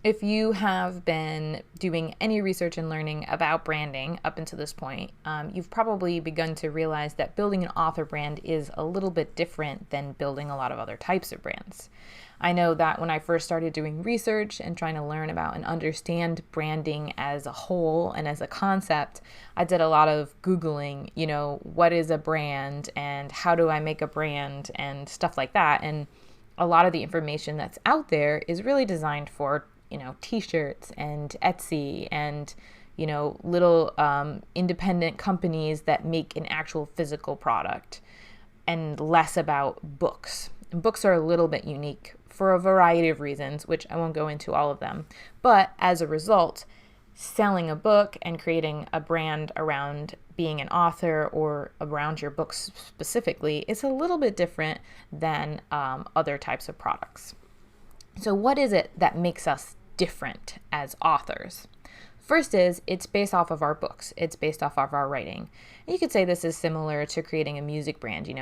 if you have been doing any research and learning about branding up until this point, you've probably begun to realize that building an author brand is a little bit different than building a lot of other types of brands. I know that when I first started doing research and trying to learn about and understand branding as a whole and as a concept, I did a lot of Googling, what is a brand and how do I make a brand and stuff like that. And a lot of the information that's out there is really designed for t-shirts and Etsy and little independent companies that make an actual physical product, and less about books. And books are a little bit unique for a variety of reasons, which I won't go into all of them. But as a result, selling a book and creating a brand around being an author or around your books specifically is a little bit different than other types of products. So what is it that makes us different as authors? First is it's based off of our books. It's based off of our writing. And you could say this is similar to creating a music brand.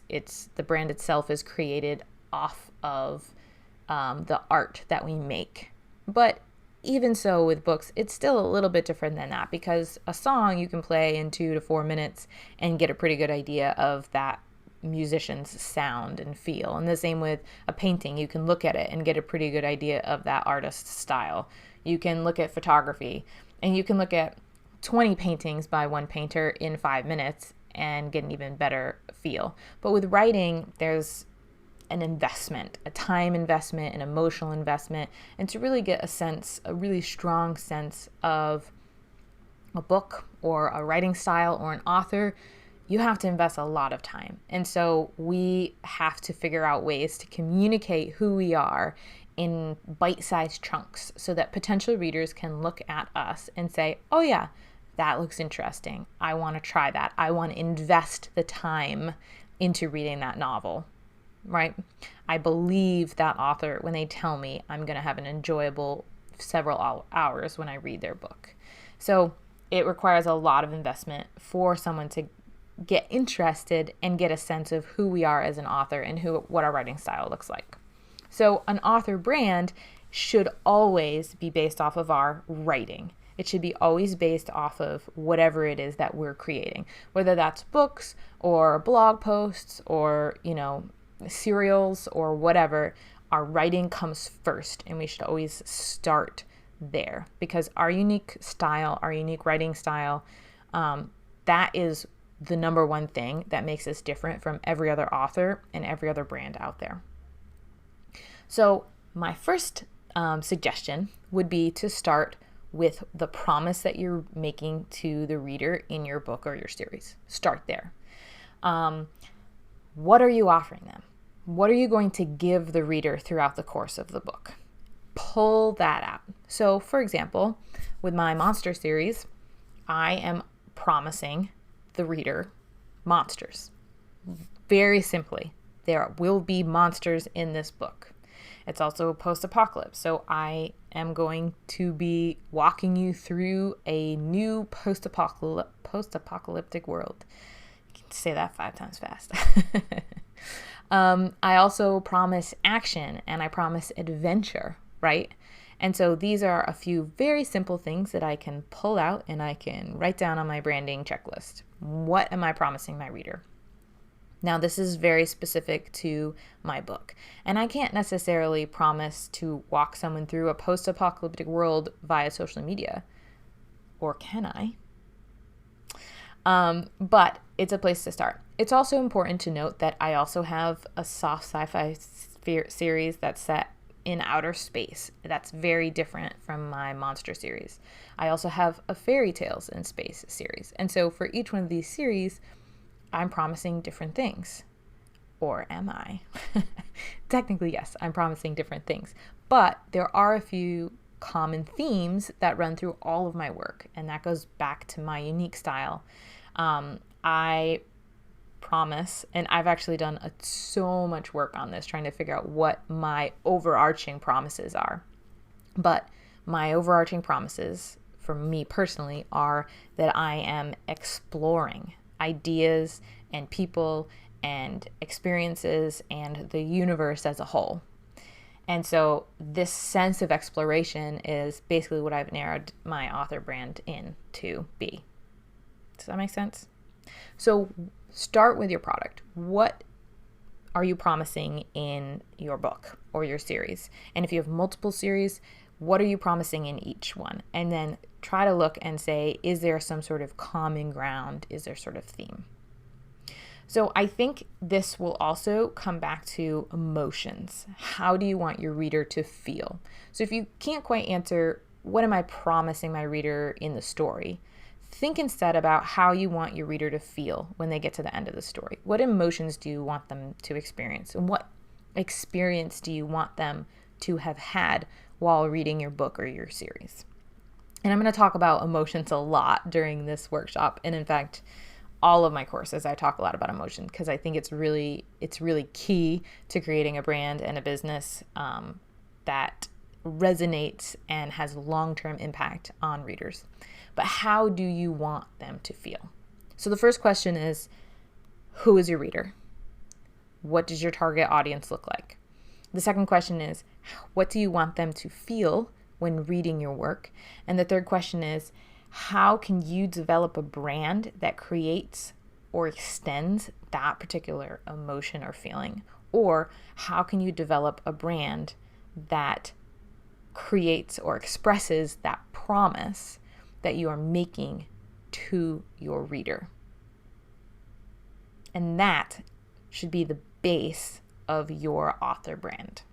It's the brand itself is created off of the art that we make. But even so with books, it's still a little bit different than that, because a song you can play in 2 to 4 minutes and get a pretty good idea of that musician's sound and feel. And the same with a painting. You can look at it and get a pretty good idea of that artist's style. You can look at photography and you can look at 20 paintings by one painter in 5 minutes and get an even better feel. But with writing, there's an investment, a time investment, an emotional investment, and to really get a really strong sense of a book or a writing style or an author, you have to invest a lot of time. And so we have to figure out ways to communicate who we are in bite-sized chunks so that potential readers can look at us and say, oh yeah, that looks interesting. I want to try that. I want to invest the time into reading that novel, right? I believe that author when they tell me I'm going to have an enjoyable several hours when I read their book. So it requires a lot of investment for someone to get interested and get a sense of who we are as an author and what our writing style looks like. So an author brand should always be based off of our writing. It should be always based off of whatever it is that we're creating, whether that's books or blog posts or, serials or whatever. Our writing comes first, and we should always start there, because our unique style, our unique writing style, that is the number one thing that makes us different from every other author and every other brand out there. So my first suggestion would be to start with the promise that you're making to the reader in your book or your series. Start there. What are you offering them? What are you going to give the reader throughout the course of the book? Pull that out. So, for example, with my monster series, I am promising the reader monsters. Very simply, there will be monsters in this book. It's also post-apocalypse, so I am going to be walking you through a new post-apocalyptic world. You can say that 5 times fast. I also promise action and I promise adventure, right? And so these are a few very simple things that I can pull out and I can write down on my branding checklist. What am I promising my reader? Now, this is very specific to my book, and I can't necessarily promise to walk someone through a post-apocalyptic world via social media, or can I? But it's a place to start. It's also important to note that I also have a soft sci-fi series that's set in outer space. That's very different from my monster series. I also have a fairy tales in space series. And so for each one of these series, I'm promising different things. Or am I? Technically, yes, I'm promising different things. But there are a few common themes that run through all of my work, and that goes back to my unique style. I promise, and I've actually done so much work on this, trying to figure out what my overarching promises are. But my overarching promises, for me personally, are that I am exploring ideas and people and experiences and the universe as a whole. And so this sense of exploration is basically what I've narrowed my author brand in to be. Does that make sense? So start with your product. What are you promising in your book or your series? And if you have multiple series, what are you promising in each one? And then try to look and say, is there some sort of common ground? Is there sort of theme? So I think this will also come back to emotions. How do you want your reader to feel? So if you can't quite answer, what am I promising my reader in the story? Think instead about how you want your reader to feel when they get to the end of the story. What emotions do you want them to experience? And what experience do you want them to have had while reading your book or your series? And I'm going to talk about emotions a lot during this workshop. And in fact, all of my courses, I talk a lot about emotion because I think it's really key to creating a brand and a business that resonates and has long-term impact on readers. But how do you want them to feel? So the first question is, who is your reader? What does your target audience look like? The second question is, what do you want them to feel when reading your work? And the third question is, how can you develop a brand that creates or extends that particular emotion or feeling? Or how can you develop a brand that creates or expresses that promise that you are making to your reader? And that should be the base of your author brand.